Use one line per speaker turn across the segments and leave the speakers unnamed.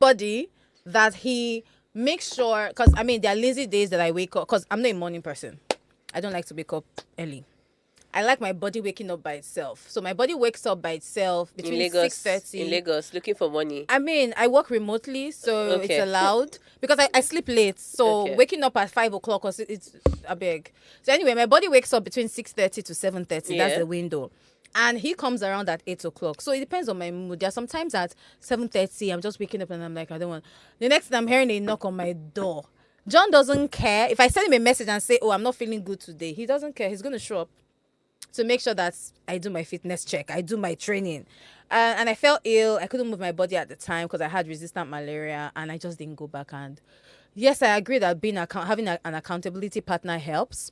body that he makes sure, because I mean, there are lazy days that I wake up, because I'm not a morning person. I don't like to wake up early. I like my body waking up by itself. So my body wakes up by itself
In
between
Lagos,
6:30.
in Lagos, looking for money.
I mean, I work remotely, so it's
Okay.
allowed because I sleep late. So
Okay.
waking up at 5 o'clock, it's a big. So anyway, my body wakes up between 6:30 to 7:30. That's
Yeah.
the window. And he comes around at 8 o'clock. So it depends on my mood. There are sometimes at 7:30, I'm just waking up and I'm like, I don't want. The next thing I'm hearing a knock on my door. John doesn't care. If I send him a message and say, oh, I'm not feeling good today, he doesn't care. He's going to show up to make sure that I do my fitness check, I do my training. And I felt ill. I couldn't move my body at the time because I had resistant malaria, and I just didn't go back. And yes, I agree that having an accountability partner helps.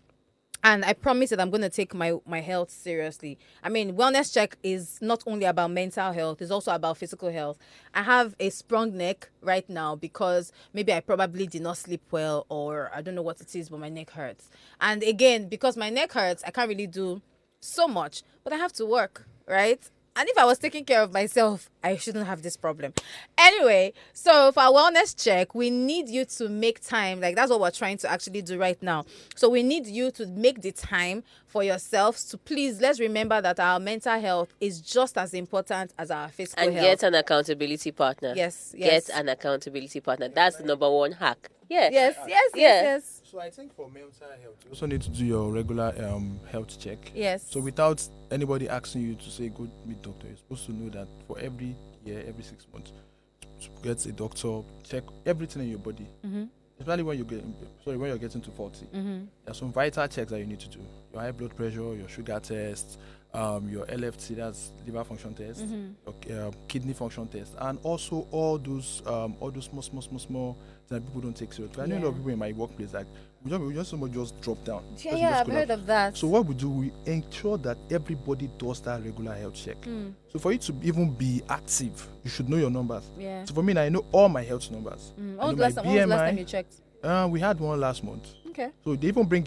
And I promise that I'm going to take my health seriously. I mean, wellness check is not only about mental health, it's also about physical health. I have a sprung neck right now because maybe I probably did not sleep well, or I don't know what it is, but my neck hurts. And again, because my neck hurts, I can't really do so much, but I have to work, right? And if I was taking care of myself, I shouldn't have this problem. Anyway, so for our wellness check, we need you to make time. Like, that's what we're trying to actually do right now. So we need you to make the time for yourselves to please, let's remember that our mental health is just as important as our physical
And
health.
get an accountability partner.
Yes.
Get an accountability partner. That's the number one hack. Yeah.
Yes.
So I think for mental health, you also need to do your regular health check.
Yes.
So without anybody asking you to say go meet doctor, you're supposed to know that for every year, every 6 months, to get a doctor, check everything in your body. Especially when you're getting to 40. There's some vital checks that you need to do. Your high blood pressure, your sugar test, your LFT, that's liver function test, your kidney function test, and also all those small that people don't take seriously. I know a lot of people in my workplace, like we just someone just drop down.
Yeah, I've heard of that.
So what we do, we ensure that everybody does that regular health check. So for you to even be active, you should know your numbers.
Yeah.
So for me, I know all my health numbers.
When was the last time you checked?
We had one last month.
Okay.
So they even bring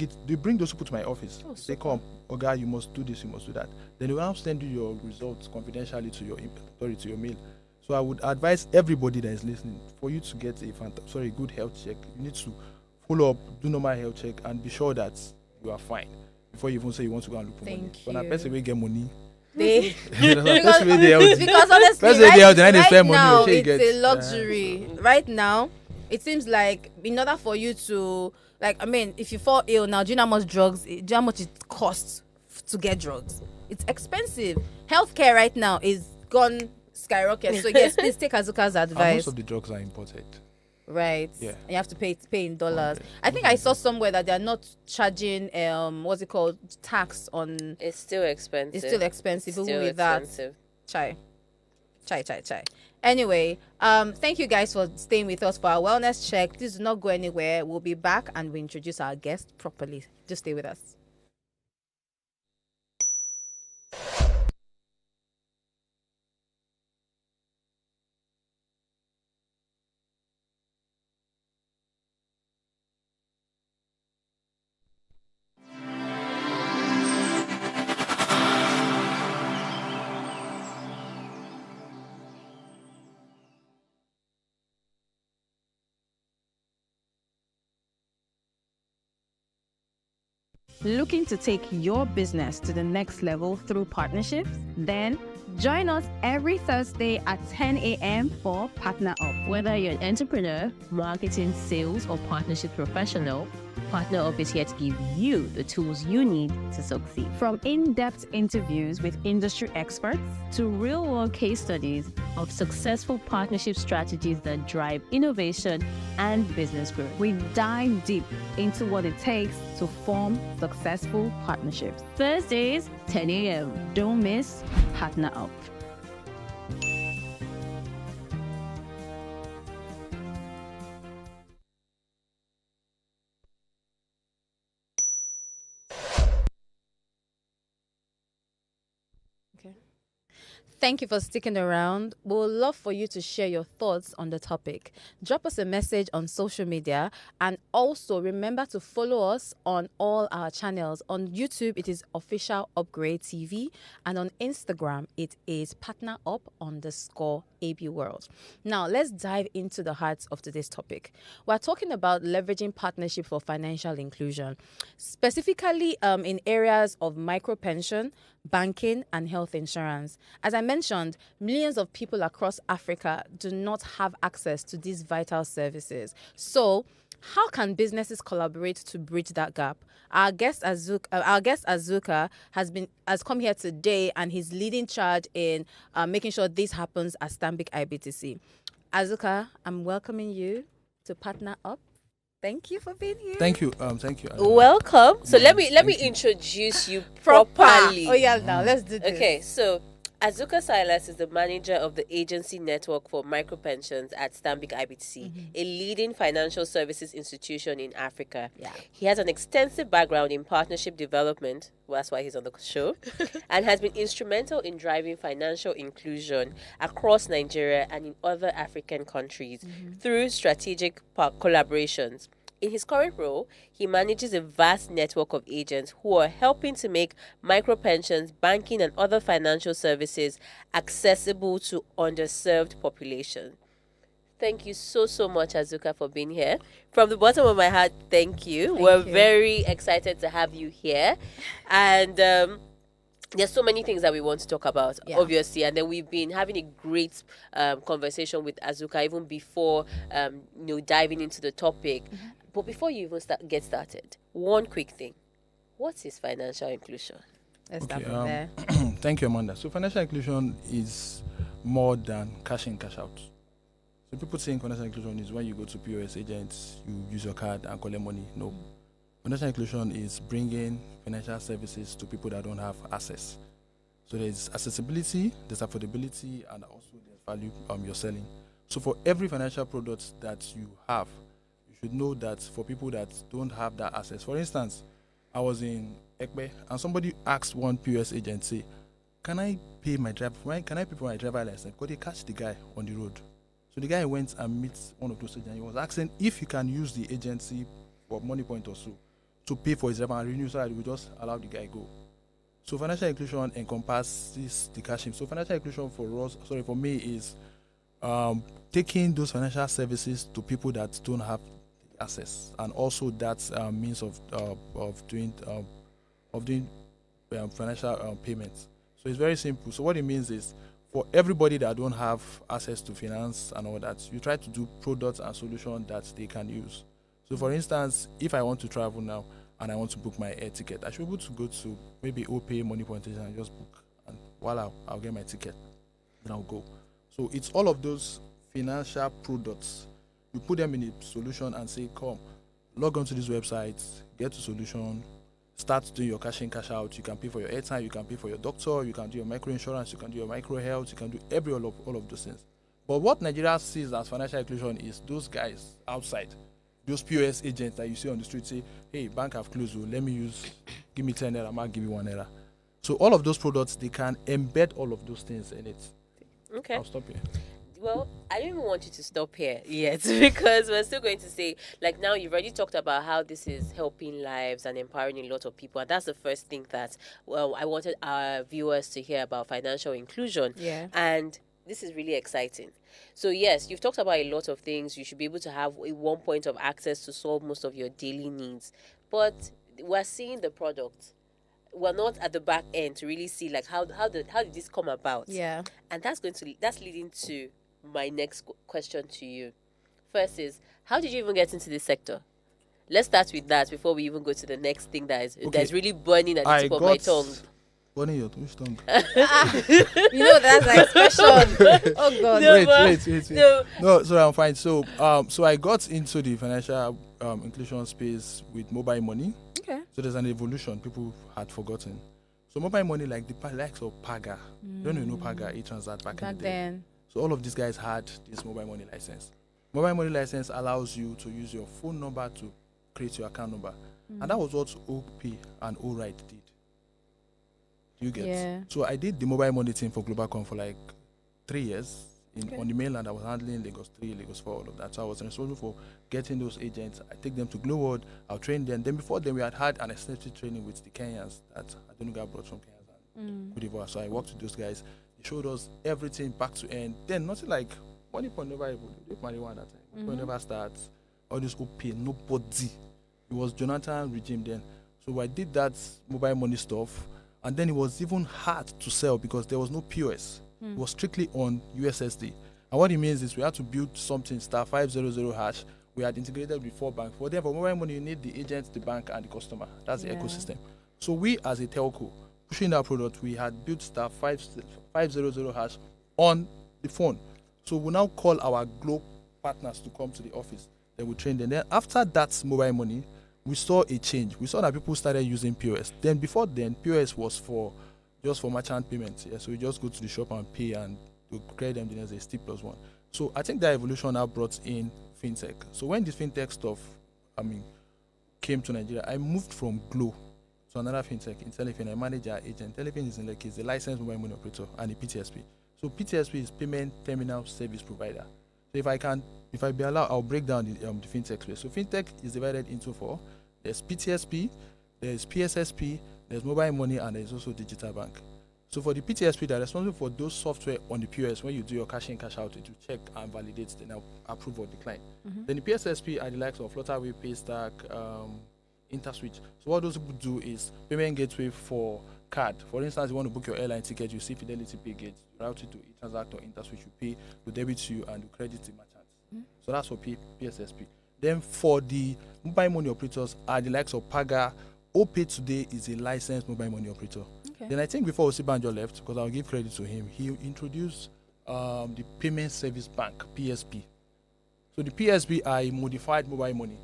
those people to my office. They come, okay, you must do this, you must do that. Then they will now send you your results confidentially to your mail. So I would advise everybody that is listening, for you to get a good health check, you need to follow up, do normal health check, and be sure that you are fine before you even say you want to go and look for money. When a person will get money,
because honestly, right now it's a luxury. Right now, it seems like in order for you to, like, I mean, if you fall ill now, do you know how much it costs to get drugs? It's expensive. Healthcare right now is gone skyrocket. So yes, please take Azuka's advice.
Most of the drugs are imported.
Right.
Yeah.
And you have to pay in dollars. I think I saw somewhere that they're not charging what's it called, tax on.
It's still expensive.
It's still expensive.
It's
Even
still
with
expensive.
that. Chai. Anyway, thank you guys for staying with us for our wellness check. Please do not go anywhere. We'll be back and we introduce our guest properly. Just stay with us.
Looking to take your business to the next level through partnerships? Then join us every Thursday at 10 a.m. for PartnerUp.
Whether you're an entrepreneur, marketing, sales, or partnership professional, PartnerUp is here to give you the tools you need to succeed.
From in-depth interviews with industry experts
to real-world case studies of successful partnership strategies that drive innovation and business growth.
we dive deep into what it takes to form successful partnerships.
Thursdays, 10 a.m.
Don't miss PartnerUp.
Thank you for sticking around. We would love for you to share your thoughts on the topic. Drop us a message on social media, and also remember to follow us on all our channels. On YouTube, it is Official Upgrade TV, and on Instagram, it is PartnerUp_AB World. Now, let's dive into the heart of today's topic. We're talking about leveraging partnership for financial inclusion, specifically in areas of micro pension, banking, and health insurance. As I mentioned, millions of people across Africa do not have access to these vital services. So, how can businesses collaborate to bridge that gap? Our guest Azuka has come here today, and he's leading charge in making sure this happens at Stanbic IBTC. Azuka, I'm welcoming you to Partner Up. Thank you for being here.
Thank you. Thank you.
Welcome. So let me introduce you properly.
Oh yeah, now let's do this.
Okay, so Azuka Silas is the manager of the agency network for micropensions at Stanbic IBTC, a leading financial services institution in Africa.
Yeah.
He has an extensive background in partnership development, well, that's why he's on the show, and has been instrumental in driving financial inclusion across Nigeria and in other African countries through strategic collaborations. In his current role, he manages a vast network of agents who are helping to make micropensions, banking, and other financial services accessible to underserved populations. Thank you so much, Azuka, for being here. From the bottom of my heart, thank you. We're very excited to have you here. And there's so many things that we want to talk about, obviously. And then we've been having a great conversation with Azuka even before diving into the topic. But before you even get started, one quick thing. What is financial inclusion?
Let's start from there.
Thank you, Amanda. So financial inclusion is more than cash in, cash out. So people think financial inclusion is when you go to POS agents, you use your card and collect money. No. Financial inclusion is bringing financial services to people that don't have access. So there's accessibility, there's affordability, and also there's value you're selling. So for every financial product that you have, you should know that for people that don't have that access. For instance, I was in Ekpe and somebody asked one POS agent, say, can I pay for my driver license? Because they catch the guy on the road. So the guy went and meets one of those agents. He was asking if he can use the agency for money point or so to pay for his driver and renew, so that we just allow the guy go. So financial inclusion encompasses the cashing. So financial inclusion for me is taking those financial services to people that don't have access, and also that's means of doing financial payments. So it's very simple. So what it means is, for everybody that don't have access to finance and all that, you try to do products and solutions that they can use. So for instance, if I want to travel now and I want to book my air ticket, I should be able to go to maybe OPay, Money Point and just book, and voila, I'll get my ticket, then I'll go. So it's all of those financial products. You put them in a solution and say, come, log on to this website, get a solution, start doing your cash in, cash out. You can pay for your airtime, you can pay for your doctor, you can do your micro insurance, you can do your micro health, you can do all of those things. But what Nigeria sees as financial inclusion is those guys outside, those POS agents that you see on the street say, hey, bank have closed, give me 10 naira, I'll give you 1 naira. So all of those products, they can embed all of those things in it.
Okay.
I'll stop here.
Well, I don't even want you to stop here yet, because we're still going to say, like, now you've already talked about how this is helping lives and empowering a lot of people. And that's the first thing that, I wanted our viewers to hear about financial inclusion.
Yeah.
And this is really exciting. So, yes, you've talked about a lot of things. You should be able to have a one point of access to solve most of your daily needs. But we're seeing the product. We're not at the back end to really see, like, how did this come about?
Yeah.
And that's leading to my next question to you. First is, how did you even get into this sector? Let's start with that before we even go to the next thing that's really burning at the tip of my tongue.
Burning your tongue.
You know, that's an expression. Oh God.
No,
wait. No, sorry, I'm fine. So I got into the financial inclusion space with mobile money.
Okay.
So there's an evolution people had forgotten. So mobile money, like the likes of Paga. Don't you know Paga? E-Transact back in the day.
Then.
So all of these guys had this mobile money license. Mobile money license allows you to use your phone number to create your account number. And that was what OP and ORIGHT did. You get?
Yeah.
So I did the mobile money thing for Globalcom for like 3 years. On the mainland, I was handling Lagos 3, Lagos 4, all of that. So I was responsible for getting those agents. I take them to Glowworld, I'll train them. Then before then, we had an extensive training with the Kenyans that I don't know got brought from Kenya and Cote d'Ivoire. So I worked with those guys. They showed us everything back to end. Then nothing like money point never even marijuana that time. Money point never starts. All this OP, nobody. It was Jonathan regime then. So I did that mobile money stuff. And then it was even hard to sell because there was no POS. It was strictly on USSD. And what it means is we had to build something, *500#. We had integrated with 4 banks. For them, for mobile money, you need the agent, the bank, and the customer. That's the ecosystem. So we, as a telco, pushing that product, we had built *500# on the phone. So we now call our Globe partners to come to the office. Then we train them. Then after that mobile money, we saw a change. We saw that people started using POS. Then before then, POS was just for merchant payments. Yeah, so you just go to the shop and pay, and you create them as a T+1. So I think that evolution now brought in fintech. So when this fintech stuff, came to Nigeria, I moved from Glow to another fintech, Intelifin. I manage our agent. Intelifin is is a licensed mobile money operator and a PTSP. So PTSP is Payment Terminal Service Provider. So if I be allowed, I'll break down the fintech space. So fintech is divided into 4. There's PTSP, there's PSSP, there's mobile money, and there's also digital bank. So for the PTSP, they're responsible for those software on the POS. When you do your cash in, cash out, it will check and validate, then approve or decline. Then the PSSP are the likes of Flutterwave, Paystack, InterSwitch. So what those people do is payment gateway for card. For instance, you want to book your airline ticket, you see Fidelity Pay Gate, you route it to eTransact or InterSwitch, you pay, you debit to you, and you credit the merchant. So that's for PSSP. Then for the mobile money operators are the likes of Paga. OPay today is a licensed mobile money operator. Okay. Then I think before Osibanjo left, because I'll give credit to him, he introduced the Payment Service Bank, PSP. So the PSP are a modified mobile money.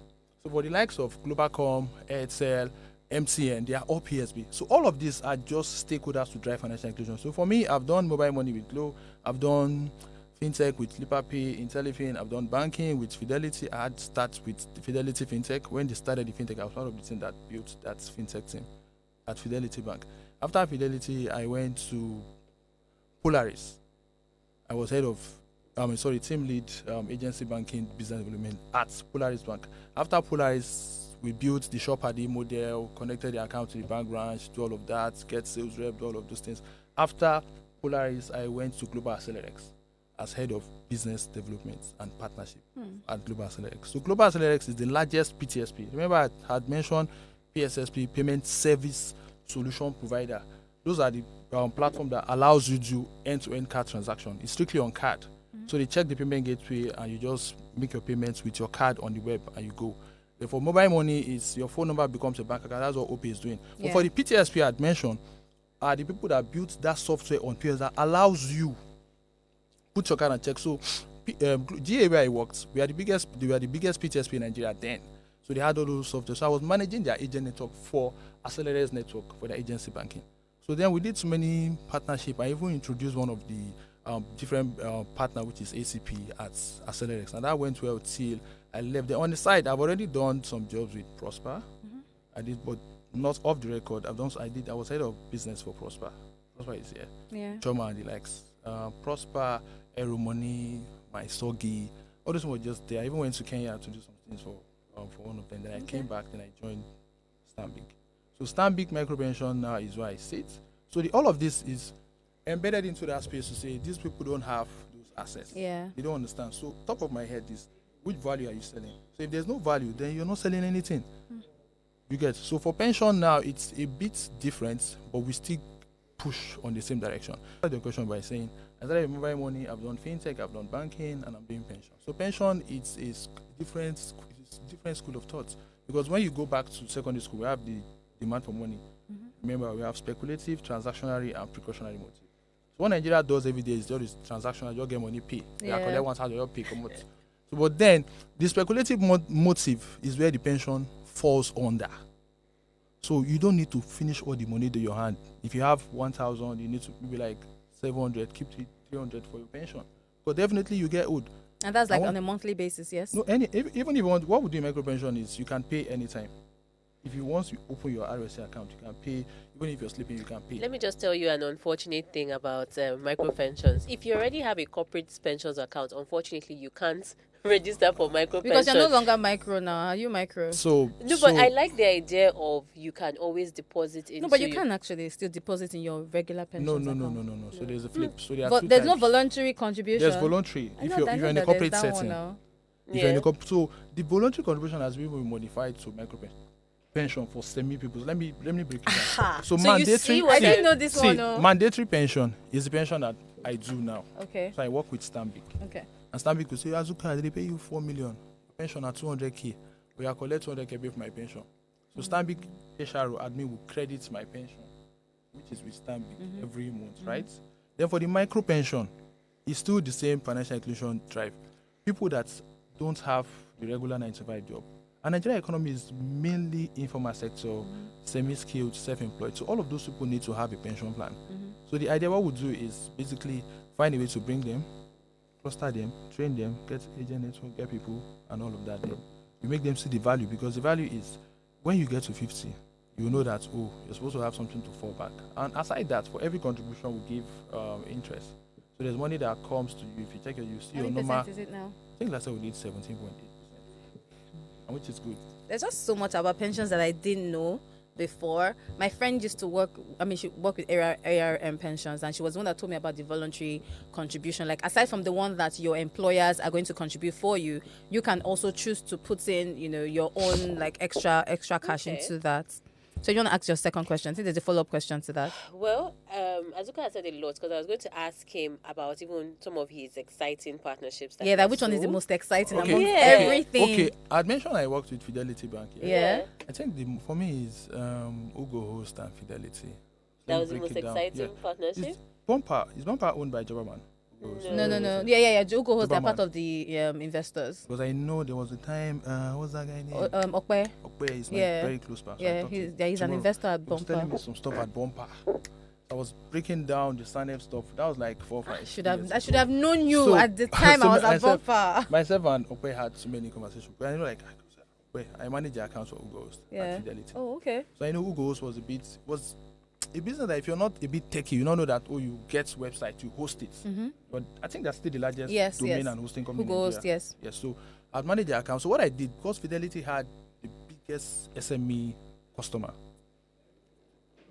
So for the likes of Globalcom, Airtel, MTN, they are all PSP. So all of these are just stakeholders to drive financial inclusion. So for me, I've done mobile money with Glo, I've done fintech with LipaPay, Intelifin, I've done banking with Fidelity. I had start with the Fidelity Fintech. When they started the fintech, I was one of the team that built that fintech team at Fidelity Bank. After Fidelity, I went to Polaris. I was head of, team lead agency banking business development at Polaris Bank. After Polaris, we built the shop ID model, connected the account to the bank branch, do all of that, get sales rep, do all of those things. After Polaris, I went to Global Accelerex as head of business development and partnership at Global Accelerex. So Global Accelerex is the largest PTSP. Remember, I had mentioned PSSP, Payment Service Solution Provider. Those are the platform that allows you to do end-to-end card transaction. It's strictly on card. So they check the payment gateway and you just make your payments with your card on the web and you go. For mobile money, it's your phone number becomes a bank account. That's what OPay is doing. But for the PTSP I had mentioned, are the people that built that software on POS that allows you put your card and check. So GA where I worked, they were the biggest PTSP in Nigeria then. So they had all those software. So I was managing their agent network for Accelerators network for their agency banking. So then we did so many partnership. I even introduced one of the different partner, which is ACP at Accelerators, and that went well till I left. There on the side, I've already done some jobs with Prosper. I did, but not off the record. I was head of business for Prosper. Prosper is here. Yeah. Choma and the likes. Prosper, Aeromony, My Sogi, all those were just there. I even went to Kenya to do some things for one of them. Then I came back, then I joined Stanbic. So Stanbic Micropension now is where I sit. So all of this is embedded into that space to say these people don't have those assets. Yeah. They don't understand. So top of my head is, which value are you selling? So if there's no value, then you're not selling anything. You get. So for pension now, it's a bit different, but we still push on the same direction. I started the question by saying, I started with mobile money, I've done fintech, I've done banking, and I'm doing pension. So pension is different school of thought. Because when you go back to secondary school, we have the demand for money. Remember, we have speculative, transactionary, and precautionary motive. So what Nigeria does every day is just transactional, you get money, pay. You collect 1,000, you pay, come out. So, but then, the speculative motive is where the pension falls under. So you don't need to finish all the money to your hand. If you have 1,000, you need to be like 700, keep 300 for your pension. But definitely you get old.
And that's like on a monthly basis, yes?
No, even if you want, what we do in micro pension is you can pay anytime. If you once you open your RSA account, you can pay. Even if you're sleeping, you can pay.
Let me just tell you an unfortunate thing about micro pensions. If you already have a corporate pensions account, unfortunately, you can't register for micro
Because
pensions.
you're no longer micro now. Are you micro?
So
No, but I like the idea of you can always deposit into.
No, but you can actually still deposit in your regular pension.
No. So there's a flip. So there are
But
two
there's no
types.
voluntary contribution.
There's voluntary.
I
If
know
you're
that- I
if
know
you're in a
that there's
corporate
that one
setting.
now.
If you're in a so the voluntary contribution has been modified to micro pension for semi people. Let me break it down. So
you
mandatory.
see what
I didn't know this one. No.
Mandatory pension is the pension that I do now.
Okay.
So I work with Stanbic.
Okay.
And Stanbic will say, Azuka, they pay you 4 million. Pension at 200k. We are collect 200k pay for my pension. So Stanbic HRO admin will credit my pension, which is with Stanbic every month, right? Then for the micro pension, it's still the same financial inclusion drive. People that don't have the regular 9 to 5 job. And Nigerian economy is mainly informal sector, semi-skilled, self-employed. So all of those people need to have a pension plan. So the idea what we do is basically find a way to bring them, cluster them, train them, get agent network, get people, and all of that. Then you make them see the value, because the value is when you get to 50, you know that, oh, you're supposed to have something to fall back. And aside that, for every contribution, we give interest. So there's money that comes to you. If you check it, you see
How
your
many
normal.
percent is it now?
I think last year we did 17.8%, and which is good.
There's just so much about pensions that I didn't know before. My friend used to work, she worked with ARM pensions, and she was the one that told me about the voluntary contribution. Like, aside from the one that your employers are going to contribute for you, you can also choose to put in, your own, like, extra cash into that. So you want to ask your second question? I think there's a follow-up question to that.
Well, Azuka has said a lot, because I was going to ask him about even some of his exciting partnerships. That
Which one is the most exciting
Okay.
among
Yeah.
everything?
Okay, I'd mentioned I worked with Fidelity Bank.
Yeah.
I think for me is Ugo Host and Fidelity.
That
Let me
was the
break
most
it down.
exciting
Yeah.
partnership.
Is Bumper owned by Jobberman?
No. Yeah. Jogo host, they're
Jobberman.
part of the investors.
Because I know there was a time, what's that guy name?
Okwe.
Okwe is my
yeah.
very close person.
Yeah, he's an investor at
He was telling
Bumper.
me some stuff at Bumper. I was breaking down the Sanef stuff. That was like 4 or 5
I should have known you
So-
at the time
so
I was at
myself-
Bumper.
Myself and Okwe had so many conversations. But I know, like, I manage the accounts for Ugo Host
Yeah.
at Fidelity.
Oh, okay.
So I know Ugo Host was a business that if you're not a bit techy, you don't know that, you get website, you host it. But I think that's still the largest domain and hosting company
Who goes?
in Nigeria.
Yes.
Yes, so I'd manage the account. So what I did, because Fidelity had the biggest SME customer,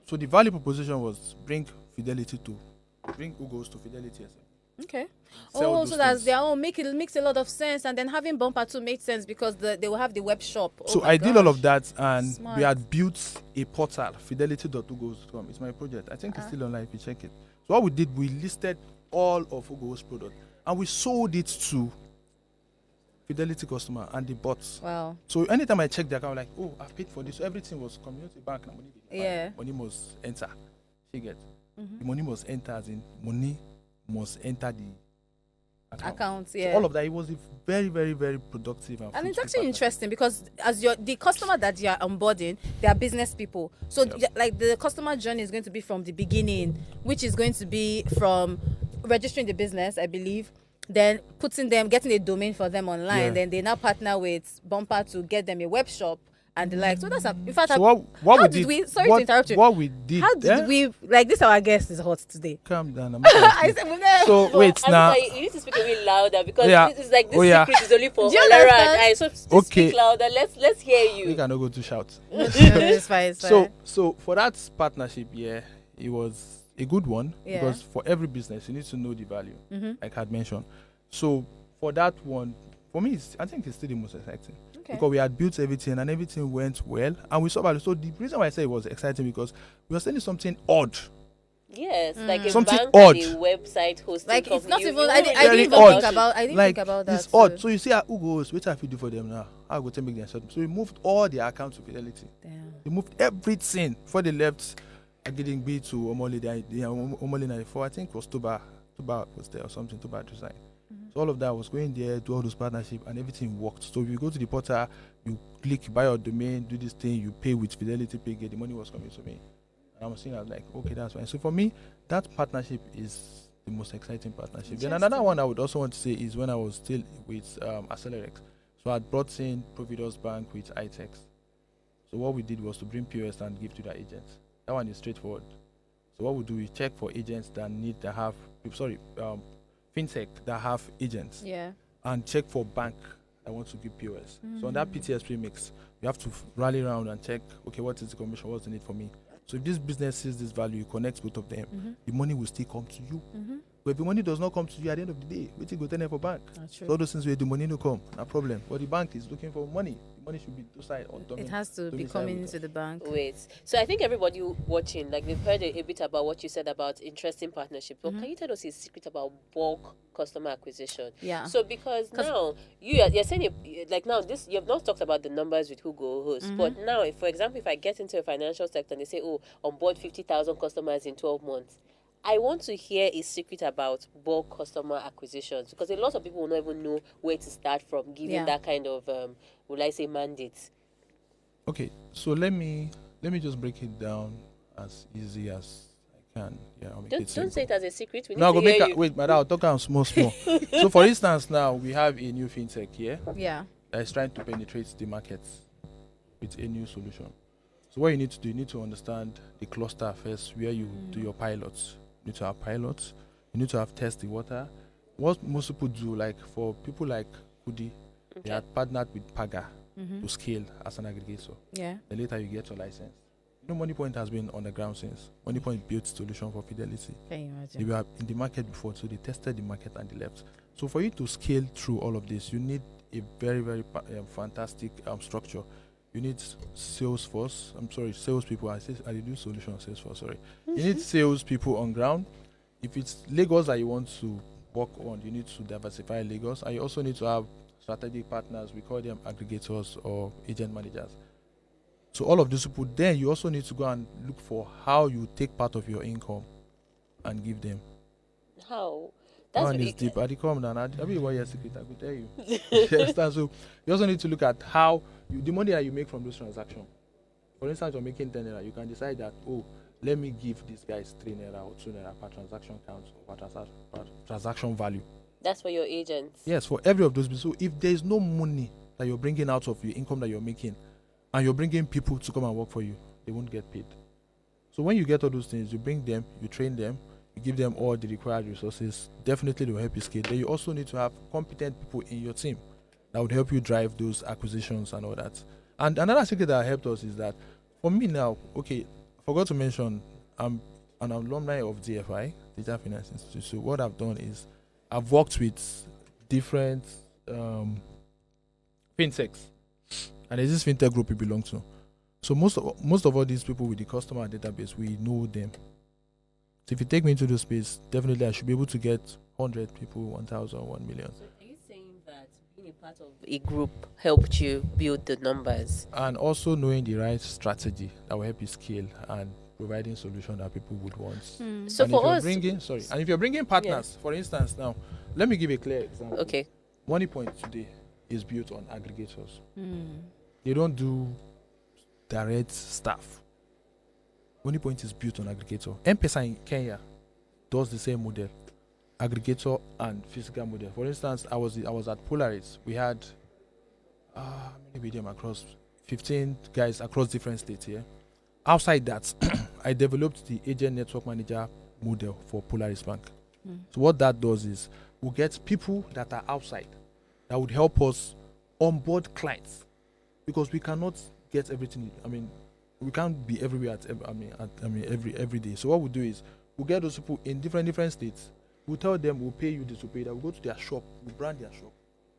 so the value proposition was bring Ugos to Fidelity SME.
Okay.
Sell
Oh,
those
so that's
things.
it makes a lot of sense, and then having Bumper too makes sense because they will have the web shop. Oh
So
my
I did all of
gosh.
that, and
Smart.
we had built a portal, fidelity.ugos.com. It's my project. I think it's still online if you check it. So what we did, we listed all of Ugo's products, and we sold it to Fidelity customer and the bots.
Wow.
So anytime I check the account, I'm like, oh, I've paid for this. So everything was community bank. And money dey
Yeah.
money must enter. You get? The money must enter, as in money must enter the
Accounts,
So
yeah.
all of that, it was a very, very, very productive and
And it's
fruitful
actually
partnership.
interesting because as the customer that you are onboarding, they are business people. So
Yep.
like the customer journey is going to be from the beginning, which is going to be from registering the business, I believe, then getting a domain for them online.
Yeah.
Then they now partner with Bumper to get them a web shop and the like. So that's in fact.
So what
how
we
did
did,
we? Sorry
what,
to interrupt you.
What we did?
How did we like this? Our guest is hot today.
Calm down. I'm not
I
asking.
said, we've never-
So wait
Azuka,
now.
you need to speak a bit louder because
Yeah.
this is like this
Oh, yeah.
secret is only for
Do you
Olara
understand?
and I. So
Okay.
speak louder. Let's hear
We
you.
cannot go to shout.
No, it's fine. It's fine.
So for that partnership, yeah, it was a good one
Yeah.
because for every business you need to know the value,
Mhm.
like I had mentioned. So for that one, for me, I think it's still the most exciting
Okay.
because we had built everything and everything went well, and we saw value. So the reason why I say it was exciting because we were selling something odd.
Yes, like a
Something
bank
odd.
and a website hosting
Like it's
company.
not
You-
even.
you
I didn't
Very
even
odd.
think about. I didn't
Like
think about that.
it's odd.
too.
So you see, Ugos, what have you do for them now? I go to make their shut. So we moved all their accounts to Fidelity.
Damn.
They moved everything before they left. Getting B to Omole, Omole 94. I think was Toba was there or something. Toba design. So all of that was going there, do all those partnership, and everything worked. So if you go to the portal, you click buy your domain, do this thing, you pay with Fidelity Pay, get the money was coming to me. And I was seeing, I was like, okay, that's fine. So for me, that partnership is the most exciting partnership. Then another one I would also want to say is when I was still with Accelerex. So I brought in Providus Bank with iTex. So what we did was to bring POS and give to the agents. That one is straightforward. So what we do, we check for agents that need to have, fintech that have agents,
Yeah.
and check for bank that wants to give POS. So on that PTS mix, we have to rally around and check, okay, what is the commission, what's the need for me? So if this business sees this value, you connect both of them, the money will still come to you. But if the money does not come to you at the end of the day, wait till you go turn for bank.
That's
So all those things where the money no come, no problem. But the bank is looking for money. The money should be side or
It has to be coming into the bank.
Wait. So I think everybody watching, like, they've heard a bit about what you said about interesting partnerships. But can you tell us a secret about bulk customer acquisition?
Yeah.
So because now you're saying like now this you have not talked about the numbers with who go host, but now if, for example, if I get into a financial sector and they say, oh, on board 50,000 customers in 12 months. I want to hear a secret about bulk customer acquisitions, because a lot of people will not even know where to start from, given that kind of, will I say, mandate.
Okay, so let me just break it down as easy as I can. Yeah, I'll make it
Don't say it as a secret. We need
No,
to
go
hear
make
you.
wait, madam, I'll talk on small. So for instance, now we have a new fintech here
Yeah.
that is trying to penetrate the market with a new solution. So what you need to do, you need to understand the cluster first, where you do your pilots. You need to have pilots. You need to have test the water. What most people do, like for people like Kudi, they had partnered with Paga to scale as an aggregator.
Yeah.
Then later you get your license. You know, MoneyPoint has been on the ground since. MoneyPoint built solution for Fidelity.
Can you
They
imagine?
were in the market before, so they tested the market and they left. So for you to scale through all of this, you need a very, very fantastic structure. You need salesforce. Salespeople. I do solution Salesforce. Sorry. You need salespeople on ground. If it's Lagos that you want to work on, you need to diversify Lagos, and you also need to have strategic partners. We call them aggregators or agent managers. So all of these people. Then you also need to go and look for how you take part of your income and give them.
How?
That
That's
one
really
is deep. I come down. I mean, 1 year secret. I could tell you. You understand? So you also need to look at how the money that you make from those transactions. For instance, you're making 10 naira. You can decide that, oh, let me give these guys 3 naira or 2 naira per transaction count or per transaction value.
That's for your agents.
Yes, for every of those. So if there is no money that you're bringing out of your income that you're making, and you're bringing people to come and work for you, they won't get paid. So when you get all those things, you bring them, you train them, you give them all the required resources. Definitely, they will help you scale. Then you also need to have competent people in your team that would help you drive those acquisitions and all that. And another secret that helped us is that, for me now, okay, I forgot to mention, I'm an alumni of DFI, Data Finance Institute. So what I've done is I've worked with different fintechs, and there's this fintech group we belong to. So most of all these people with the customer database, we know them. So if you take me into the space, definitely I should be able to get 100 people, 1,000, 1 million.
So are you saying that being a part of a group helped you build the numbers?
And also knowing the right strategy that will help you scale and providing solution that people would want.
So
And
for us,
and if you're bringing partners, for instance, now, let me give a clear example.
okay,
MoneyPoint today is built on aggregators. They don't do direct stuff. MoneyPoint is built on aggregator. M-Pesa in Kenya does the same model, aggregator and physical model. For instance, I was at Polaris. We had many them across 15 guys across different states here. Outside that, I developed the agent network manager model for Polaris Bank. So what that does is we get people that are outside that would help us onboard clients, because we cannot get everything. I mean, we can't be everywhere every day. So what we do is we get those people in different states. We tell them we'll pay you this, we'll pay that. We go to their shop, we brand their shop,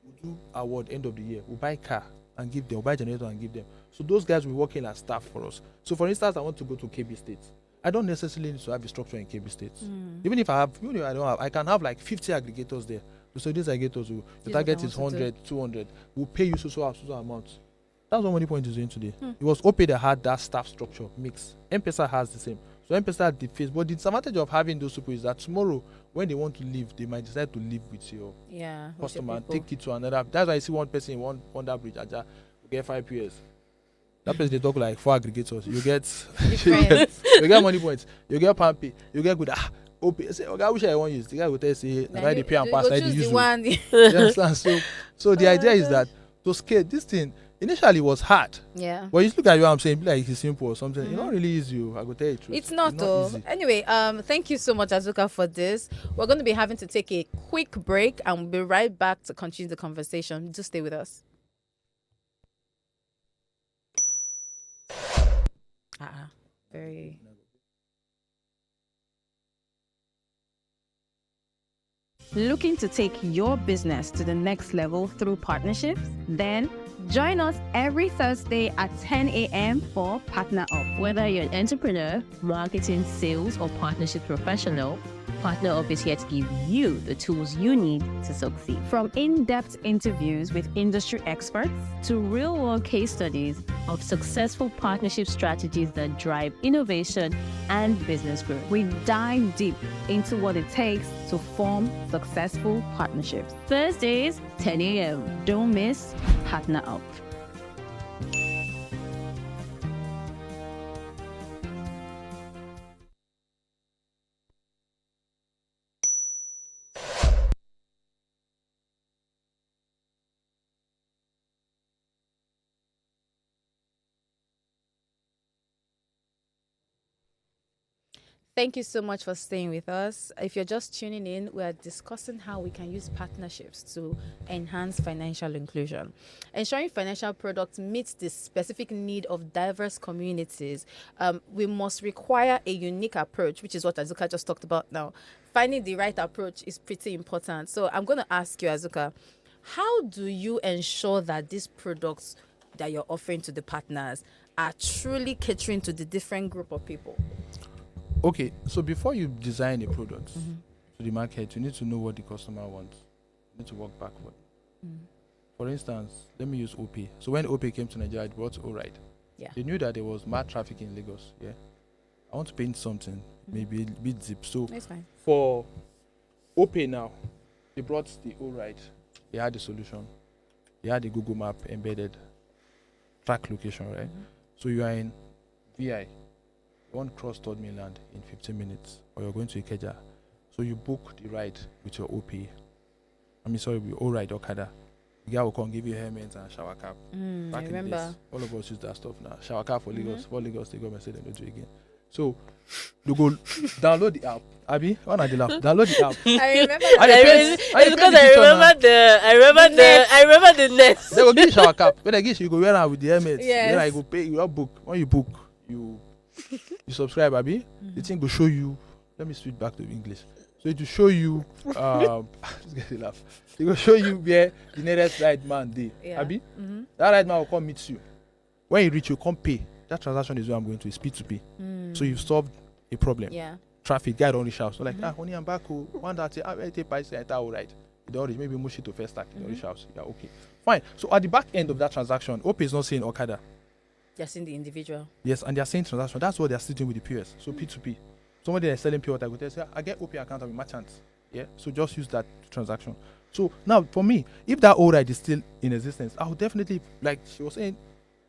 we do award end of the year, we buy car and give them, we buy generator and give them. So those guys will work in as staff for us. So for instance, I want to go to KB State. I don't necessarily need to have a structure in KB State. Even if I don't have, I can have like 50 aggregators there. So these aggregators, the target is 100, 200. We'll pay you so amount. That's what MoneyPoint is doing today. It was OPay that had that staff structure mix. M-Pesa has the same. So M-Pesa had the face. But the disadvantage of having those people is that tomorrow, when they want to leave, they might decide to live with your customer and take it to another. That's why I see one person in one that bridge, Aja, will get 5 years. That person, they talk like 4 aggregators. You get MoneyPoint, you get Pampay, you get good. OPay. Say, okay, I wish I want use. The guy will tell you, say, I the pay and pass. I use
the one.
You understand? So the idea is that to scale this thing, initially it was hard.
Yeah.
But you look at what I'm saying, be like it's simple or something. It's not really easy. I go tell you the truth.
It's not though.
easy.
Anyway, thank you so much, Azuka, for this. We're going to be having to take a quick break and we'll be right back to continue the conversation. Just stay with us. Very.
Looking to take your business to the next level through partnerships? Then join us every Thursday at 10 a.m. for PartnerUp.
Whether you're an entrepreneur, marketing, sales, or partnership professional, PartnerUp is here to give you the tools you need to succeed.
From in-depth interviews with industry experts
To real-world case studies of successful partnership strategies that drive innovation and business growth.
we dive deep into what it takes to form successful partnerships.
Thursdays, 10 a.m.
Don't miss PartnerUp.
Thank you so much for staying with us. If you're just tuning in, we are discussing how we can use partnerships to enhance financial inclusion. Ensuring financial products meets the specific need of diverse communities, we must require a unique approach, which is what Azuka just talked about now. Finding the right approach is pretty important. So I'm going to ask you, Azuka, how do you ensure that these products that you're offering to the partners are truly catering to the different group of people?
Okay, so before you design a product to the market, you need to know what the customer wants. You need to work backward. For instance, let me use OP. So when OP came to Nigeria, it brought O-Ride.
Yeah.
They knew that there was mad traffic in Lagos. Yeah. I want to paint something, maybe a bit zip. So
That's fine.
for OP now, they brought the O-Ride. They had the solution. They had the Google map embedded, track location, right? So you are in VI. You want to cross third mainland in 15 minutes, or you're going to Ikeja. So you book the ride with your OP. With O-Ride Okada. The guy will come give you helmet and shower cap.
I
Back in the
remember.
days, all of us use that stuff now. Shower cap for Lagos. For Lagos, they go and say they don't do it again. So you go download the app. Abi, one of the laugh. Download the app.
I remember
And
that.
they paint- and they
Because
paint the picture now.
I remember the nest.
They will give you shower cap. When I give you go wear am with the helmet.
Yes.
Then I go pay you book. When you book, you subscribe, Abi. The thing will show you. Let me switch back to English. So it will show you. Just get the laugh. It will show you where the nearest right man dey.
Yeah.
Abi. That right man will come meet you. When you reach, you come pay. That transaction is where I'm going to. It's P2P. So you've solved a problem.
Yeah.
Traffic guy don't reach house. So like, honey, I'm back. One that say, I take price. I all right. It don't reach. Maybe mush it to first stack. It don't reach house. Yeah, okay. Fine. So at the back end of that transaction, OP is not saying Okada.
Just in the individual.
Yes, and they are saying transaction. That's what they are still doing with the POS. So P2P. Somebody that's selling pure water, I go tell you, say, I get OP account with merchant. Yeah. So just use that transaction. So now for me, if that O-Ride is still in existence, I would definitely, like she was saying,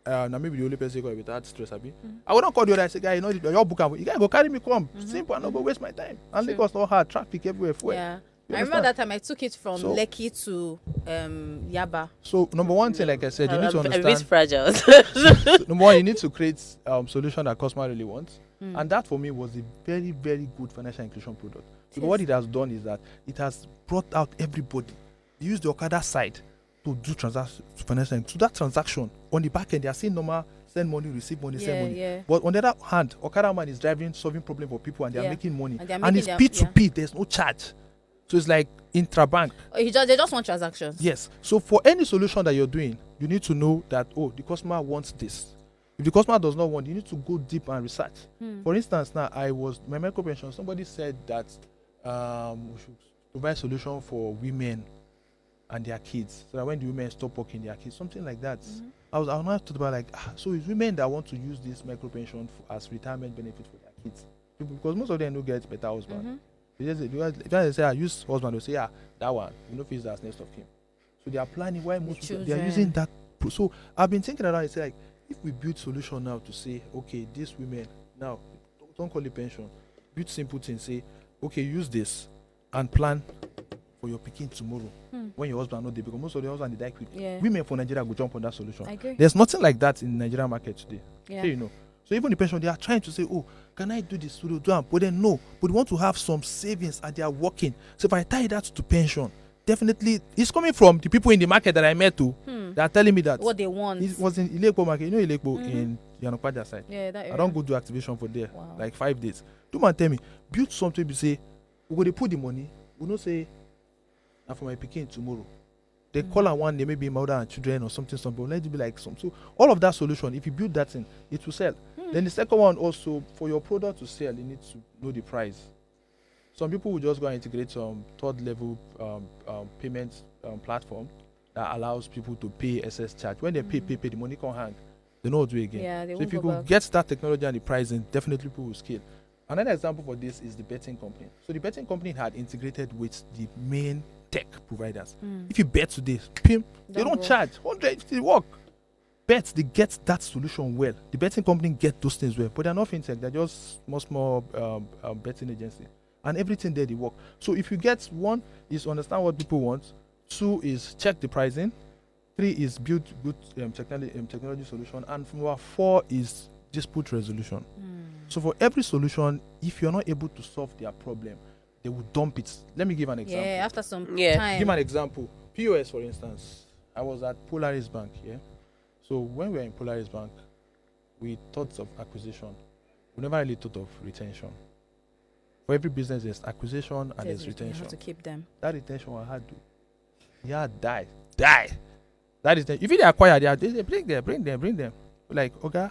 now maybe the only person going with that stress, Abi. I would not call the other. I say, guy, you know, your book, you can't go carry me come. Simple, and not go waste my time. And
True.
Lagos not hard, traffic everywhere. Fuel.
Yeah.
You
I remember
understand?
that time I took it from
So-
Lekki to Yaba.
So number one thing, like I said, you need to
I'm a bit
understand.
fragile.
Number one, you need to create solution that customer really wants, and that for me was a very, very good financial inclusion product. So what it has done is that it has brought out everybody. You use the Okada side to do financial. So that transaction on the back end, they are saying normal send money, receive money, send money.
Yeah.
But on the other hand, Okada man is driving, solving problem for people, and they are
Yeah.
making money.
And they are
And
making
it's
their-
P2P. There's no charge. So it's like intrabank.
They just want transactions.
Yes. So for any solution that you're doing, you need to know that, oh, the customer wants this. If the customer does not want, you need to go deep and research. For instance, now my micro pension, somebody said that we should provide solution for women and their kids, so that when the women stop working, their kids, something like that. I was not thought about like, so it's women that want to use this micro pension as retirement benefit for their kids, because most of them don't get better husband. If they say I use husband, they'll say, yeah, that one, you know, fees that's next of kin. So they are planning why most people, they are using that. So I've been thinking around. It's like, if we build solution now to say, okay, these women now, don't call it pension, build simple things. Say, okay, use this and plan for your picking tomorrow when your husband not there, because most of the husband they die quick.
Yeah.
Women for Nigeria go jump on that solution.
I agree.
There's nothing like that in the Nigerian market today.
Yeah.
So, you know. So even the pension, they are trying to say, oh, can I do this studio do? But then no, but they want to have some savings and they are working. So if I tie that to pension, definitely it's coming from the people in the market that I met to. They are telling me that
What they want.
it was in Ilekpo market. You know Ilekpo in Yanokwaja side.
Yeah, that area.
I don't go do activation for there.
Wow.
Like 5 days. Do man tell me, build something. You say, we go dey put the money. We don't say, now for my picking tomorrow. They call her one day, maybe mother and children or something. But let it be like some. So all of that solution, if you build that in, it will sell. Then the second one also, for your product to sell, you need to know the price. Some people will just go and integrate some third level payment platform that allows people to pay excess charge. When they pay, the money can't hang. They know what to do again.
Yeah, they
so
won't
if you
go
could
back.
get that technology and the pricing, definitely people will scale. Another example for this is the betting company. So the betting company had integrated with the main tech providers. If you bet today, they don't
go.
charge 100, they work. Bet, they get that solution well. The betting company get those things well, but they're not fintech. They're just small betting agency, and everything there they work. So if you get one, is understand what people want. 2 is check the pricing. 3 is build good technology solution, and 4 is dispute resolution. So for every solution, if you're not able to solve their problem, they will dump it. Let me give an example.
Yeah, after some
Yeah.
time.
Give an example. POS, for instance. I was at Polaris Bank, yeah. So when we were in Polaris Bank, we thought of acquisition. We never really thought of retention. For every business, there's acquisition and there's
You
retention.
have to keep them.
That retention I had to, die. That is the, if they acquire, they bring them. Like, okay,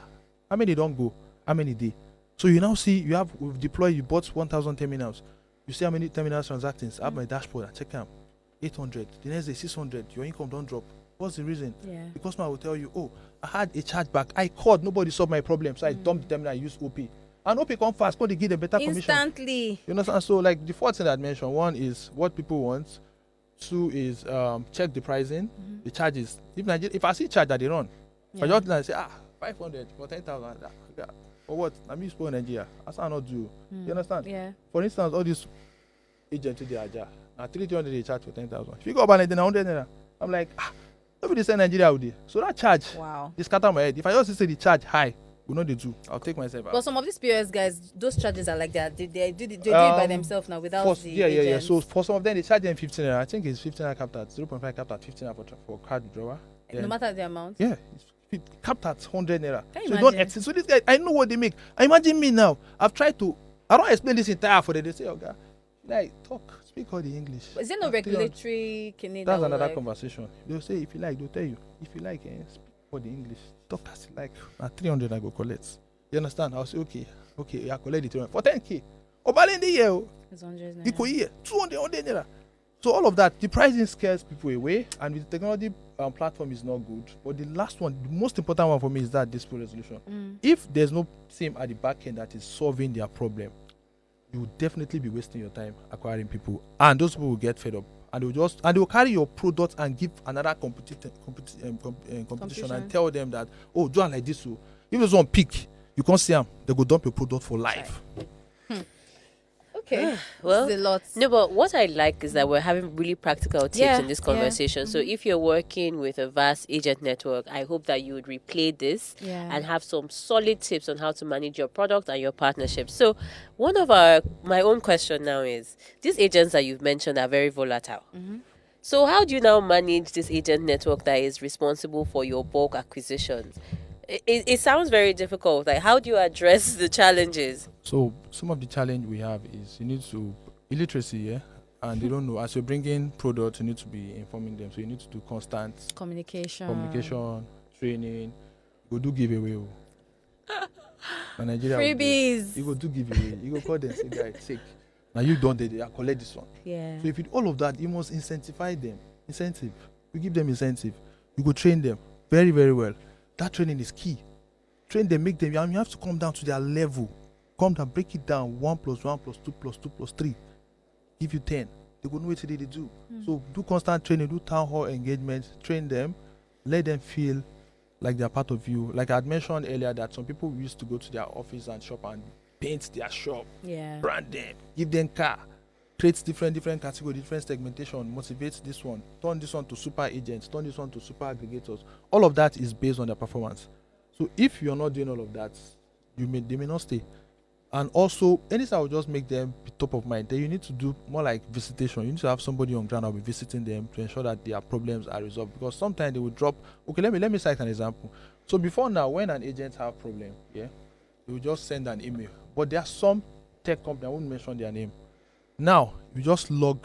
how many don't go? How many day? So you now see we've deployed, you bought 1,000 terminals. You see how many terminals transacting. I have my dashboard. I check them. 800. The next day 600. Your income don't drop. What's the reason?
Yeah.
The customer will tell you, oh, I had a chargeback. I called, nobody solved my problem, so I dumped the terminal. I used OP. And OP come fast, because they give a better commission.
Instantly.
You understand? So like the 4 things I mentioned, 1 is what people want. 2 is check the pricing, the charges. If I see charge that they run, if I just say 500 for 10,000, for what? I'm used to Nigeria. That's how I not do. You understand?
Yeah.
For instance, all these agents they are now 300 they charge for 10,000. If you go about 100 naira, I'm like nobody say Nigeria would. So that charge,
Wow.
they scatter my head. If I just say the charge high, we know they do. I'll take myself out.
But some of these POS guys, those charges are like that. They do it by themselves now without the
Yeah.
agents.
So for some of them, they charge them 15 naira. I think it's 15 naira capped at 0.5 capped at 15 naira for card withdrawal.
No matter the amount.
Yeah, it's capped at 100 naira.
Can you
So you don't
imagine?
exceed. So this guy, I know what they make. Imagine me now. I don't explain this entire for them. They say, okay, like speak all the English.
But is there no
At 300.
regulatory Canadian?
That's another conversation. They'll say if you like, they'll tell you. If you like, speak for the English. Talk as you like. At 300, I go collect. You understand? I'll say okay, I collect the 300 for 10k. Obale the year,
It's 100
equal
naira.
year 200 naira. So all of that, the pricing scares people away, and with the technology platform is not good. But the last one, the most important one for me is that dispute resolution. If there's no team at the back end that is solving their problem, you will definitely be wasting your time acquiring people, and those people will get fed up, and they will carry your product and give another competition and tell them that, oh, do it like this. So if there's one pick, you can't see them, they go dump your product for life.
Okay.
Well,
This is a lot.
no, but what I like is that we're having really practical tips
Yeah,
in this
yeah.
conversation. So if you're working with a vast agent network, I hope that you would replay this
Yeah.
and have some solid tips on how to manage your product and your partnerships. So one of my own question now is, these agents that you've mentioned are very volatile. So how do you now manage this agent network that is responsible for your bulk acquisitions? It sounds very difficult. Like, how do you address the challenges?
So some of the challenge we have is you need to illiteracy, yeah, and they don't know. As you're bringing products, you need to be informing them. So you need to do constant communication, training. Go do giveaway. And Nigeria
Freebies.
you go do giveaway. You go call them, say guys, sick. Now you don't they collect this one.
Yeah.
So if you do all of that, you must incentivize them. Incentive. You give them incentive. You go train them very, very well. That training is key. Train them, make them. You have to come down to their level. Come down, break it down. 1 + 1 + 2 + 2 + 3. Give you 10. They go know what they do. So do constant training, do town hall engagement, train them, let them feel like they're part of you. Like I had mentioned earlier that some people used to go to their office and shop and paint their shop,
Yeah.
brand them, give them car. create different category, different segmentation, motivate this one, turn this one to super agents, turn this one to super aggregators. All of that is based on their performance. So if you're not doing all of that, they may not stay. And also, anything will just make them be top of mind. Then you need to do more like visitation. You need to have somebody on ground that will be visiting them to ensure that their problems are resolved. Because sometimes they will drop. Okay, let me cite an example. So before now, when an agent have problem, they will just send an email. But there are some tech company, I won't mention their name. Now you just go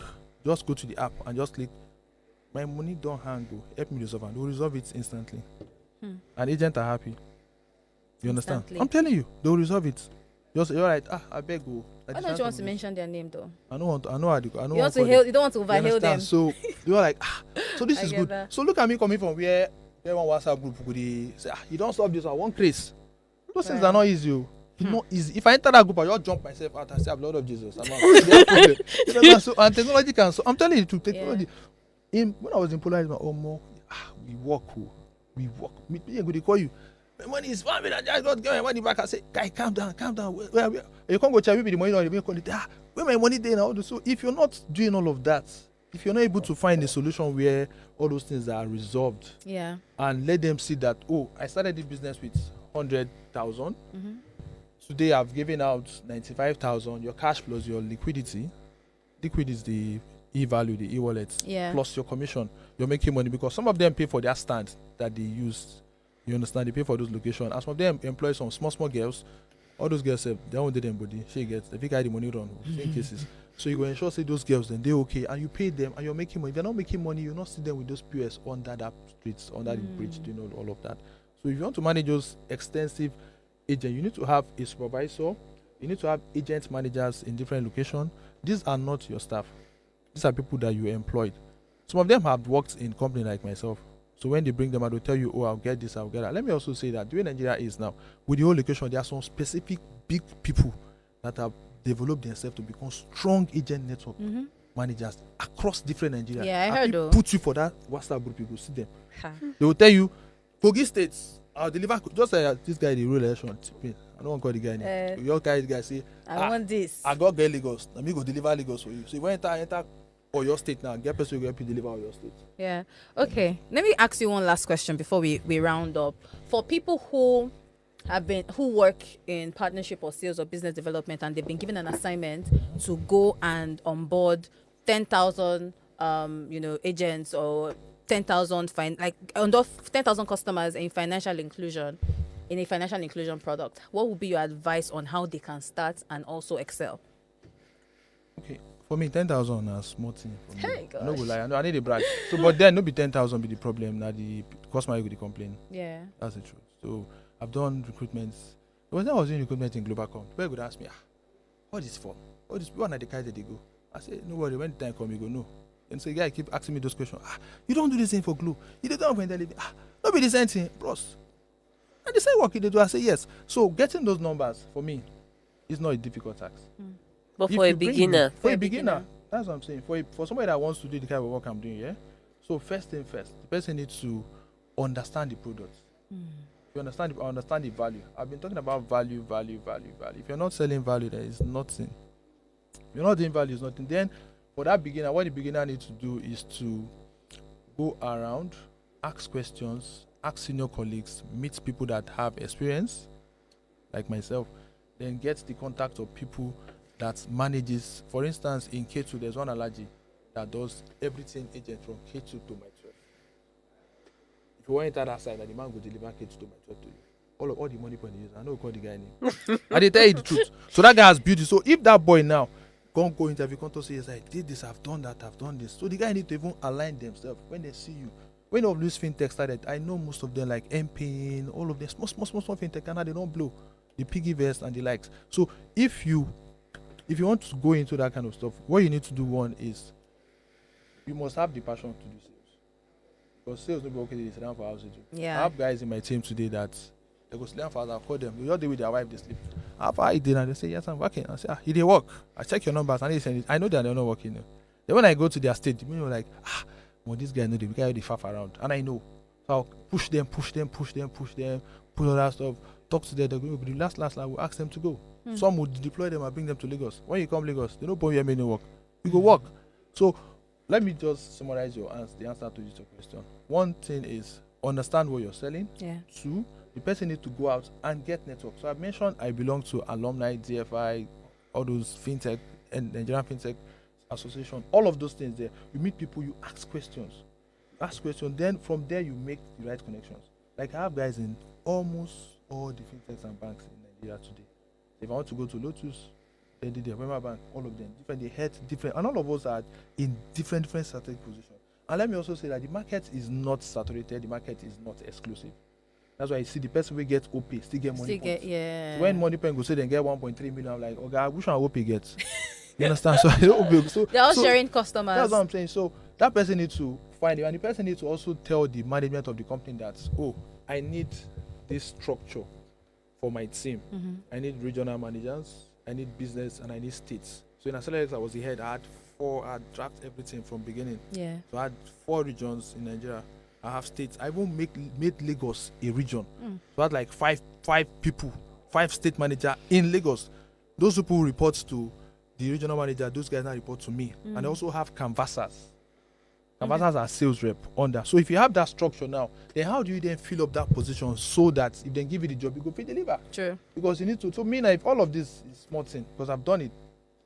to the app and just click. My money don't hang. Help me resolve, and they will resolve it instantly. And agents are happy. You understand? I'm telling you, they will resolve it. You're right. I beg you.
Why don't you want to mention their name though?
I know how they go. I know.
You don't want to overhail them.
So you're like, so this is good.
That.
So look at me coming from where one WhatsApp group could say, you don't solve this. I want Chris. Those things are not easy. It's not easy. If I enter that group, I just jump myself out and say, Lord of Jesus. So, and technology can. So I'm telling you, technology. When I was in Polaris, we work. They call you. My money is fine. I just got my money back. I say, guy, calm down. Where you can't go check me the money on the call it. Where my money there now? So if you're not doing all of that, if you're not able to find a solution where all those things are resolved, and let them see that, I started this business with 100,000. Today I've given out 95,000. Your cash plus your liquidity. Liquid is the e-value, the e-wallet, plus your commission. You're making money because some of them pay for their stand that they use. You understand? They pay for those locations. As some of them employ some small girls. All those girls say they won't do them body. She gets they think I the money run in cases. So you go ensure say those girls then they okay and you pay them and you're making money. If you're not making money, you're not see them with those POS under that streets, under the bridge, all of that. So if you want to manage those extensive agents, you need to have a supervisor, you need to have agent managers in different locations. These are not your staff. These are people that you employed. Some of them have worked in company like myself. So when they bring them out, they'll tell you, I'll get this, I'll get that. Let me also say that the way Nigeria is now, with the whole location, there are some specific big people that have developed themselves to become strong agent network managers across different Nigeria.
Yeah, I heard though.
Put you for that WhatsApp group, you go see them. They will tell you, Kogi states, I'll deliver, just like this guy, the rural election. I don't want to call the guy name. Your guy say,
I want this.
I got Lagos. Let me go deliver Lagos for you. So you want to enter or your state now, get person who help you deliver or your state.
Yeah. Okay. Let me ask you one last question before we round up. For people who work in partnership or sales or business development and they've been given an assignment to go and onboard 10,000 agents or 10,000 10,000 customers in financial inclusion product, what would be your advice on how they can start and also excel?
Okay. For me, 10,000 is small thing.
Hey, gosh.
No go lie. I need a brag. So, but then no be 10,000 be the problem. Now the customer will complain.
Yeah,
that's the truth. So I've done recruitments. When I was doing recruitment in Globalcom, people would ask me, what is for? What is one of the guys that they go? I say, no worry. When the time come, you go no. And so the guy keep asking me those questions. You don't do the same for Glue. You don't when they leave. No be the same thing, bros. And the same work you do. I say yes. So getting those numbers for me is not a difficult task.
But for a beginner.
For a beginner. That's what I'm saying. For somebody that wants to do the kind of work I'm doing, yeah? So first thing first, the person needs to understand the product. You understand the value. I've been talking about value. If you're not selling value, there is nothing. If you're not doing value, is nothing. Then for that beginner, what the beginner needs to do is to go around, ask questions, ask senior colleagues, meet people that have experience, like myself, then get the contact of people that manages. For instance, in K2, there's one allergy that does everything agent from K2 to my 12. If you want to enter that side, the man will deliver K2 to my 12 to you. All the money point is, I know call the guy name. And they tell you the truth. So that guy has beauty. So if that boy now go interview, come to say, yes, I did this, I've done that, I've done this. So the guy need to even align themselves when they see you. When all of these fintech started, I know most of them like M-Pin, all of them, small fintech, and now they don't blow. The piggy vest and the likes. So if you want to go into that kind of stuff, what you need to do, one is you must have the passion to do sales. Because sales will be okay, they sit down for house.
Yeah.
I have guys in my team today that they go sit down for house, I'll call them. They all day with their wife, they sleep. After I did, and they say, yes, I'm working. I say, you did work. I check your numbers and they send it. I know that they're not working. Then when I go to their state, the people are like, well, this guy know the guy they faff around. And I know. So I'll push them, pull all that stuff, talk to them, they're going to be last, we'll ask them to go. Some would deploy them and bring them to Lagos. When you come Lagos, they don't pay you any work. You go work. So let me just summarize the answer to your question. One thing is understand what you're selling.
Yeah.
Two, the person needs to go out and get network. So I mentioned I belong to alumni, DFI, all those fintech and Nigerian fintech association, all of those things there. You meet people, you ask questions. Then from there you make the right connections. Like I have guys in almost all the fintechs and banks in Nigeria today. If I want to go to Lotus, they did the Wema Bank, all of them different, they had different, and all of us are in different strategic positions. And let me also say that the market is not saturated, the market is not exclusive. That's why you see the person will get OP still get money points.
Yeah.
So when money point go say they get 1.3 million, I'm like, okay, which one OP gets? You understand? So
they're all sharing customers.
That's what I'm saying. So that person needs to find it, and the person needs to also tell the management of the company that, oh, I need this structure for my team. I need regional managers, I need business, and I need states. So in Accelerate, I was the head. I had drafted everything from beginning.
Yeah.
So I had 4 regions in Nigeria. I have states. I even made Lagos a region. So I had like five people, 5 state manager in Lagos. Those people report to the regional manager. Those guys now report to me. And I also have canvassers. Canvassers are sales rep under. So if you have that structure now, then how do you then fill up that position so that if they give you the job, you go fit deliver?
True.
Because you need to. So me now, if all of this is small thing, because I've done it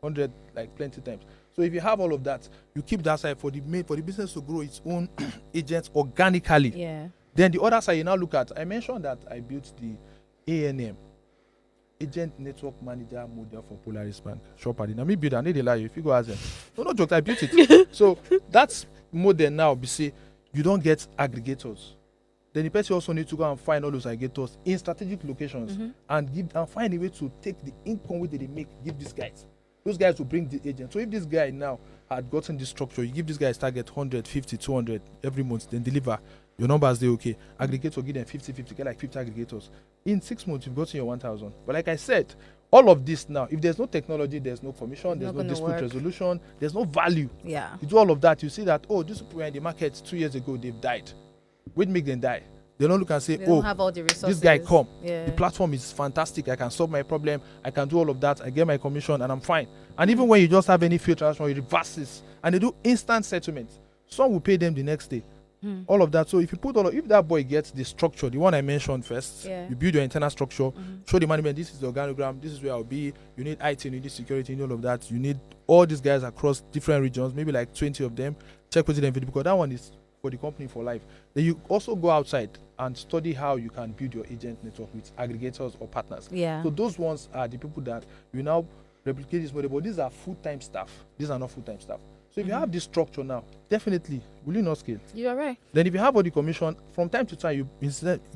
100 like plenty times. So if you have all of that, you keep that side for the business to grow its own agents organically.
Yeah.
Then the other side you now look at. I mentioned that I built the ANM, Agent Network Manager model for Polaris Bank. Shopper. Now me build. I need to lie you. If you go ask them, no joke. I built it. So that's model now. Be say you don't get aggregators. Then the person also needs to go and find all those aggregators in strategic locations and find a way to take the income which they make. Give these guys. Those guys will bring the agent. So if this guy now had gotten this structure, you give this guy target 100, 50, 200 every month, then deliver. Your numbers, they okay. Aggregator, give them 50, get like 50 aggregators. In 6 months, you've gotten your 1,000. But like I said, all of this now, if there's no technology, there's no commission, there's no dispute resolution, there's no value.
Yeah.
You do all of that, you see that, oh, these people were in the market 2 years ago, they've died. What make them die? They don't look and say,
They
oh,
don't have all the resources.
this guy come.
Yeah.
The platform is fantastic. I can solve my problem. I can do all of that. I get my commission and I'm fine. And even when you just have any field transaction, you reverse this. And they do instant settlement. Some will pay them the next day. All of that. So if you put if that boy gets the structure, the one I mentioned first, you build your internal structure, show the management, this is the organogram, this is where I'll be. You need IT, you need security, you need all of that. You need all these guys across different regions, maybe like 20 of them. Check with them because that one is for the company for life. Then you also go outside and study how you can build your agent network with aggregators or partners.
Yeah.
So those ones are the people that you now replicate this model, but these are full-time staff. These are not full-time staff. So if you have this structure now, definitely, will you not scale?
You are right.
Then if you have all the commission, from time to time, you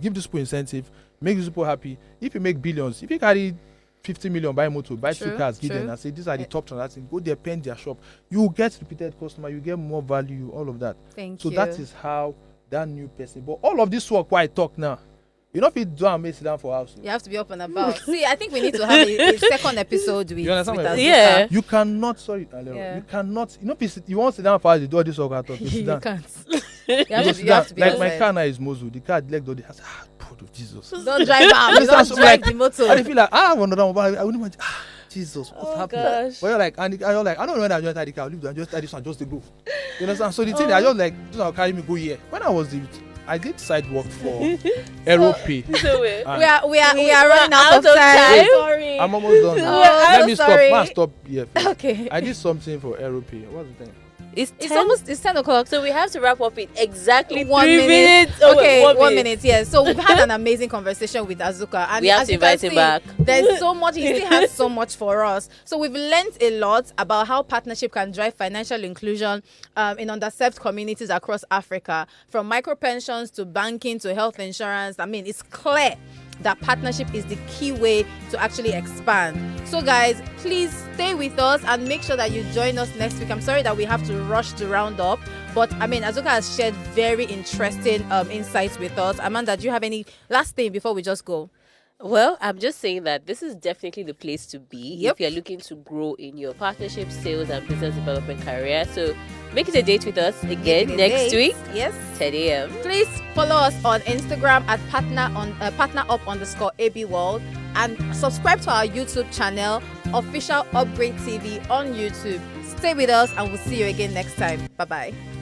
give these people incentive, make these people happy. If you make billions, if you carry 50 million, buy motor, buy 2 cars, give them and say, these are the top transactions, go there, pen their shop. You get repeated customer, you get more value, all of that.
Thank
you.
you.
So that is how that new person, but all of this work, why I talk now, you know, if you do and make sit down for house.
You have to be up and about. See, I think we need to have a second episode with
You understand
with
what I
Azuka.
mean?
Yeah.
You cannot, sorry, you cannot, you know, if you want to sit down for house, you do all this work, you sit
You
down.
can't.
You
You have to be
like my
outside.
car now is Mozu, the car leg, the house, blood of Jesus.
Don't drive out.
Understand?
Don't
So,
drive
like,
the motor.
I feel like, I want another one, but I wouldn't imagine, Jesus, what's happening?
gosh.
But you're like, and you're like, I don't know when I joined the car, I'll leave and just this one, just to go. You understand? So the thing, I just like, this one carry me go here. When I did side work for Aeropay.
So
we are running out of time.
Sorry.
I'm almost done.
Oh,
Let
I'm
me
sorry.
stop here.
Okay.
I did something for Aeropay. What's the thing?
It's
It's
10.
almost 10 o'clock.
So we have to wrap up in exactly
1
3
minute.
minutes. Oh,
Okay,
wait,
1 minute. Yes. So we've had an amazing conversation with Azuka, and
We have
as
to
you can
invite him
see,
back.
There's so much. He still has so much for us. So we've learned a lot about how partnership can drive financial inclusion in underserved communities across Africa, from micro pensions to banking to health insurance. I mean, it's clear that partnership is the key way to actually expand. So guys, please stay with us and make sure that you join us next week. I'm sorry that we have to rush to round up, but I mean, Azuka has shared very interesting insights with us. Amanda, do you have any last thing before we just go?
Well, I'm just saying that this is definitely the place to be
Yep.
if you're looking to grow in your partnership, sales, and business development career. So make it a date with us again
Make it a
next
date.
week,
Yes.
10 a.m.
Please follow us on Instagram at PartnerUp_AB World, and subscribe to our YouTube channel, Official Upgrade TV on YouTube. Stay with us and we'll see you again next time. Bye bye.